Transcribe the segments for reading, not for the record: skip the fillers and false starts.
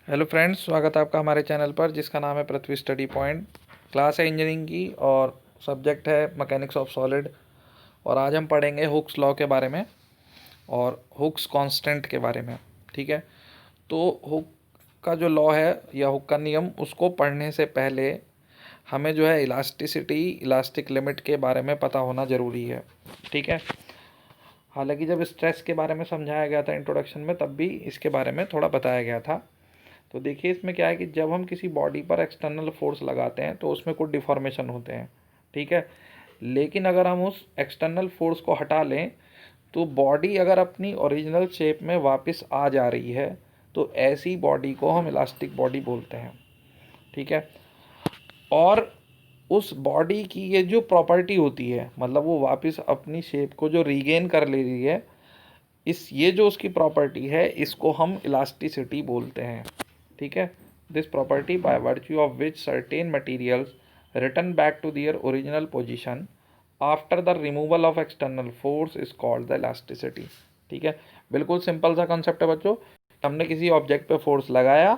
Hello friends, स्वागत है आपका हमारे चैनल पर जिसका नाम है पृथ्वी स्टडी पॉइंट। क्लास है इंजीनियरिंग की और सब्जेक्ट है मैकेनिक्स ऑफ सॉलिड। और आज हम पढ़ेंगे हुक्स लॉ के बारे में और हुक्स कांस्टेंट के बारे में। ठीक है, तो हुक का जो लॉ है या हुक का नियम, उसको पढ़ने से पहले हमें जो है इलास्टिसिटी, इलास्टिक लिमिट के बारे में पता होना ज़रूरी है। ठीक है, हालांकि जब स्ट्रेस के बारे में समझाया गया था इंट्रोडक्शन में, तब भी इसके बारे में थोड़ा बताया गया था। तो देखिए, इसमें क्या है कि जब हम किसी बॉडी पर एक्सटर्नल फोर्स लगाते हैं तो उसमें कुछ डिफॉर्मेशन होते हैं। ठीक है, लेकिन अगर हम उस एक्सटर्नल फोर्स को हटा लें तो बॉडी अगर अपनी ओरिजिनल शेप में वापस आ जा रही है तो ऐसी बॉडी को हम इलास्टिक बॉडी बोलते हैं। ठीक है, और उस बॉडी की ये जो प्रॉपर्टी होती है, मतलब वो वापस अपनी शेप को जो रीगेन कर ले रही है, ये जो उसकी प्रॉपर्टी है, इसको हम इलास्टिसिटी बोलते हैं। ठीक है, this property by virtue of which certain materials return back to their original position after the removal of external force is called the elasticity. ठीक है, बिल्कुल सिंपल सा कंसेप्ट है बच्चों। हमने किसी ऑब्जेक्ट पे फोर्स लगाया,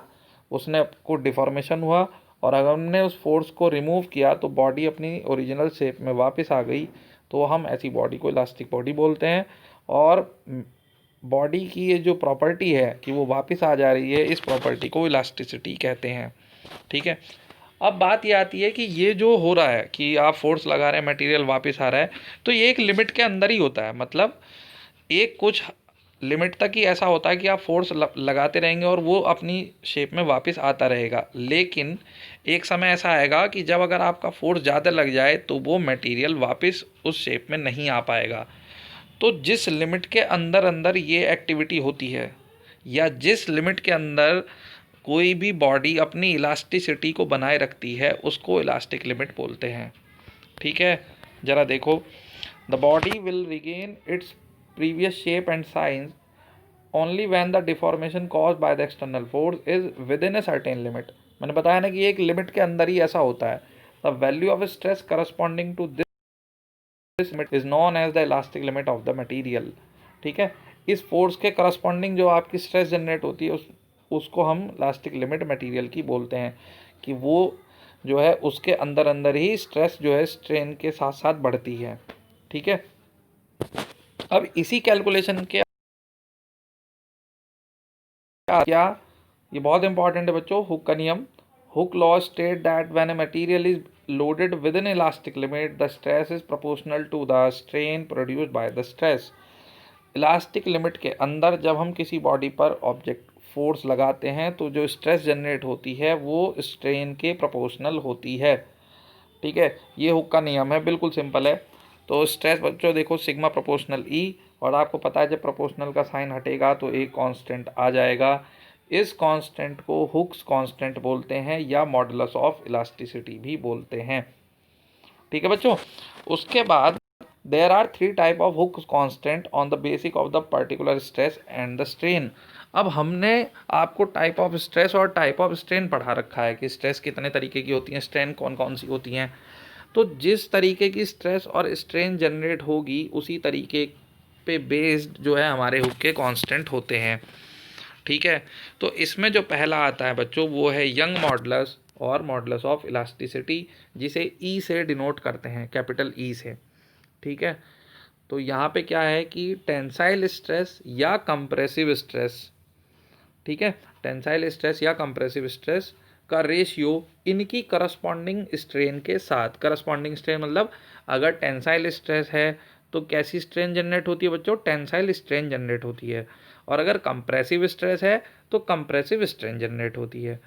उसने को डिफॉर्मेशन हुआ, और अगर हमने उस फोर्स को रिमूव किया तो बॉडी अपनी ओरिजिनल शेप में वापस आ गई, तो हम ऐसी बॉडी को इलास्टिक बॉडी बोलते हैं। और बॉडी की ये जो प्रॉपर्टी है कि वो वापस आ जा रही है, इस प्रॉपर्टी को इलास्टिसिटी कहते हैं। ठीक है, अब बात ये आती है कि ये जो हो रहा है कि आप फोर्स लगा रहे हैं, मटेरियल वापस आ रहा है, तो ये एक लिमिट के अंदर ही होता है। मतलब एक कुछ लिमिट तक ही ऐसा होता है कि आप फोर्स लगाते रहेंगे और वो अपनी शेप में वापस आता रहेगा। लेकिन एक समय ऐसा आएगा कि जब अगर आपका फोर्स ज़्यादा लग जाए तो वो मटेरियल वापस उस शेप में नहीं आ पाएगा। तो जिस लिमिट के अंदर अंदर ये एक्टिविटी होती है, या जिस लिमिट के अंदर कोई भी बॉडी अपनी इलास्टिसिटी को बनाए रखती है, उसको इलास्टिक लिमिट बोलते हैं। ठीक है, ज़रा देखो, the body will regain its previous shape and size only when the deformation cause by the external force is with in a certain limit. मैंने बताया ना कि एक लिमिट के अंदर ही ऐसा होता है। The value of stress corresponding to this limit is known as the elastic limit of the material. ठीक है, इस फोर्स के करस्पॉन्डिंग जो आपकी स्ट्रेस जनरेट होती है, उसको हम इलास्टिक लिमिट मटेरियल की बोलते हैं, कि वो जो है उसके अंदर अंदर ही स्ट्रेस जो है स्ट्रेन के साथ साथ बढ़ती है। ठीक है, अब इसी कैलकुलेशन के क्या, ये बहुत इंपॉर्टेंट है बच्चों, हुक का नियम। Hooke law state that when a material is loaded within elastic limit the stress is proportional to the strain produced by the stress. Elastic limit के अंदर जब हम किसी बॉडी पर ऑब्जेक्ट फोर्स लगाते हैं तो जो स्ट्रेस जनरेट होती है वो स्ट्रेन के प्रोपोर्शनल होती है। ठीक है, ये हुक का नियम है, बिल्कुल सिंपल है। तो स्ट्रेस बच्चों देखो, सिग्मा प्रोपोर्शनल ई, और आपको पता है जब प्रोपोर्शनल का साइन हटेगा तो एक कांस्टेंट आ जाएगा। इस कांस्टेंट को हुक्स कांस्टेंट बोलते हैं या मॉडुलस ऑफ इलास्टिसिटी भी बोलते हैं। ठीक है बच्चों, उसके बाद there are three type of Hooke constant on the basic of the particular stress and the strain. अब हमने आपको टाइप ऑफ स्ट्रेस और टाइप ऑफ स्ट्रेन पढ़ा रखा है कि स्ट्रेस कितने तरीके की होती हैं, स्ट्रेन कौन कौन सी होती हैं। तो जिस तरीके की स्ट्रेस और स्ट्रेन जनरेट होगी, उसी तरीके पे बेस्ड जो है हमारे हुक के कांस्टेंट होते हैं। ठीक है, तो इसमें जो पहला आता है बच्चों वो है यंग मॉडुलस और मॉडुलस ऑफ इलास्टिसिटी, जिसे ई से डिनोट करते हैं, कैपिटल ई से। ठीक है, तो यहाँ पे क्या है कि टेंसाइल स्ट्रेस या कंप्रेसिव स्ट्रेस, ठीक है, टेंसाइल स्ट्रेस या कंप्रेसिव स्ट्रेस का रेशियो इनकी करस्पॉन्डिंग स्ट्रेन के साथ, करस्पॉन्डिंग स्ट्रेन मतलब अगर टेंसाइल स्ट्रेस है तो कैसी स्ट्रेन जनरेट होती है बच्चों, टेंसाइल स्ट्रेन जनरेट होती है। और अगर कंप्रेसिव स्ट्रेस है तो कंप्रेसिव स्ट्रेन जनरेट होती है।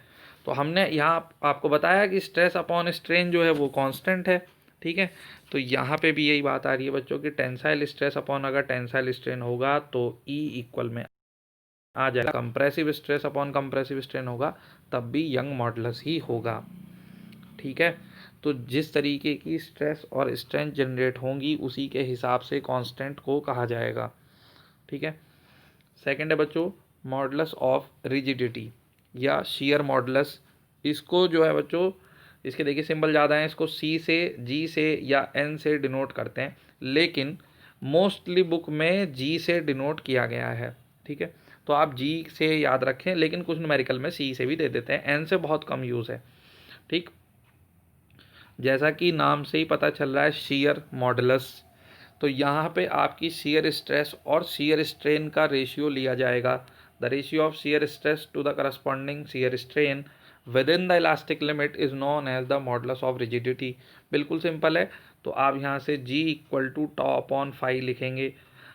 तो हमने यहाँ आपको बताया कि स्ट्रेस अपॉन स्ट्रेन जो है वो कांस्टेंट है। ठीक है, तो यहाँ पे भी यही बात आ रही है बच्चों कि टेंसाइल स्ट्रेस अपॉन अगर टेंसाइल स्ट्रेन होगा तो ई इक्वल में आ जाएगा, compressive stress upon compressive strain होगा तब भी यंग मॉडुलस ही होगा। ठीक है, तो जिस तरीके की स्ट्रेस और स्ट्रेन जनरेट होंगी उसी के हिसाब से कांस्टेंट को कहा जाएगा। ठीक है, सेकंड है बच्चों मॉडुलस ऑफ रिजिडिटी या शियर मॉडुलस। इसको जो है बच्चों, इसके देखिए सिंबल ज़्यादा हैं, इसको सी से, जी से या एन से डिनोट करते हैं, लेकिन मोस्टली बुक में जी से डिनोट किया गया है। ठीक है, तो आप जी से याद रखें, लेकिन कुछ न्यूमेरिकल में सी से भी दे देते हैं, एन से बहुत कम यूज़ है। ठीक, जैसा कि नाम से ही पता चल रहा है शियर मॉडुलस, तो यहाँ पे आपकी शियर स्ट्रेस और शियर स्ट्रेन का रेशियो लिया जाएगा। The ratio of shear stress to the corresponding shear strain within the elastic limit is known as the modulus of rigidity. बिल्कुल सिंपल है, तो आप यहाँ से G equal to tau upon phi लिखेंगे।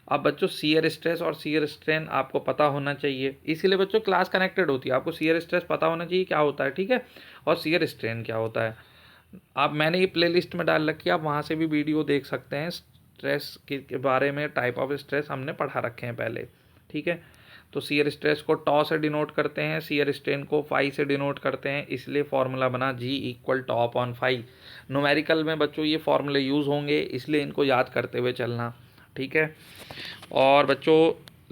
अब बच्चों शियर स्ट्रेस और शियर स्ट्रेन आपको पता होना चाहिए, इसीलिए बच्चों क्लास कनेक्टेड होती है, आपको शियर स्ट्रेस पता होना चाहिए क्या होता है, ठीक है, और शियर स्ट्रेन क्या होता है। आप मैंने ये प्लेलिस्ट में डाल रखी है, आप वहाँ से भी वीडियो देख सकते हैं। स्ट्रेस के बारे में, टाइप ऑफ स्ट्रेस हमने पढ़ा रखे हैं पहले, ठीक है। तो शियर स्ट्रेस को टॉ से डिनोट करते हैं, शियर स्ट्रेन को फाई से डिनोट करते हैं, इसलिए फॉर्मूला बना G इक्वल टॉ अपॉन फाई। न्यूमेरिकल में बच्चों ये फॉर्मूले यूज़ होंगे, इसलिए इनको याद करते हुए चलना, ठीक है। और बच्चों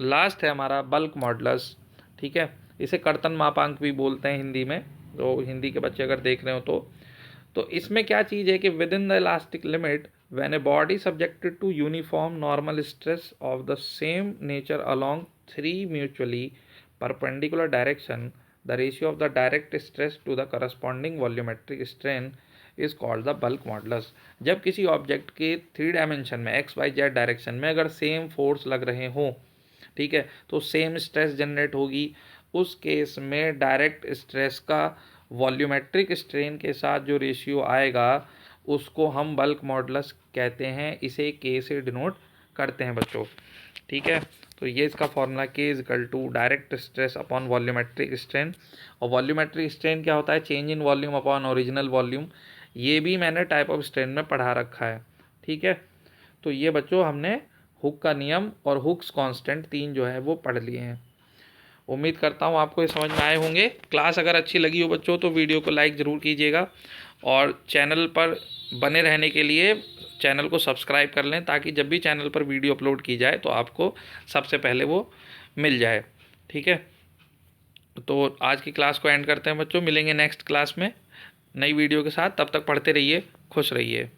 लास्ट है हमारा बल्क मॉडुलस, ठीक है, इसे कर्तन मापांक भी बोलते हैं हिंदी में, तो हिंदी के बच्चे अगर देख रहे हो तो इसमें क्या चीज़ है कि within the elastic limit when a body subjected to uniform normal stress of the same nature along 3 mutually perpendicular direction, the ratio of the direct stress to the corresponding volumetric strain is called the bulk modulus. जब किसी object के 3 dimension में XYZ direction में अगर same force लग रहे हों, ठीक है, तो सेम स्ट्रेस जनरेट होगी। उस केस में डायरेक्ट स्ट्रेस का वॉल्यूमेट्रिक स्ट्रेन के साथ जो रेशियो आएगा उसको हम बल्क मॉडुलस कहते हैं, इसे K से डिनोट करते हैं बच्चों, ठीक है। तो ये इसका formula K is equal to direct stress upon volumetric strain. और वॉल्यूमेट्रिक स्ट्रेन क्या होता है, change in volume upon original volume. ये भी मैंने टाइप ऑफ स्ट्रेन में पढ़ा रखा है, ठीक है। तो ये बच्चों हमने हुक का नियम और हुक्स कांस्टेंट 3 जो है वो पढ़ लिए हैं। उम्मीद करता हूँ आपको ये समझ में आए होंगे। क्लास अगर अच्छी लगी हो बच्चों तो वीडियो को लाइक ज़रूर कीजिएगा, और चैनल पर बने रहने के लिए चैनल को सब्सक्राइब कर लें, ताकि जब भी चैनल पर वीडियो अपलोड की जाए तो आपको सबसे पहले वो मिल जाए, ठीक है। तो आज की क्लास को एंड करते हैं बच्चों, मिलेंगे नेक्स्ट क्लास में नई वीडियो के साथ। तब तक पढ़ते रहिए, खुश रहिए।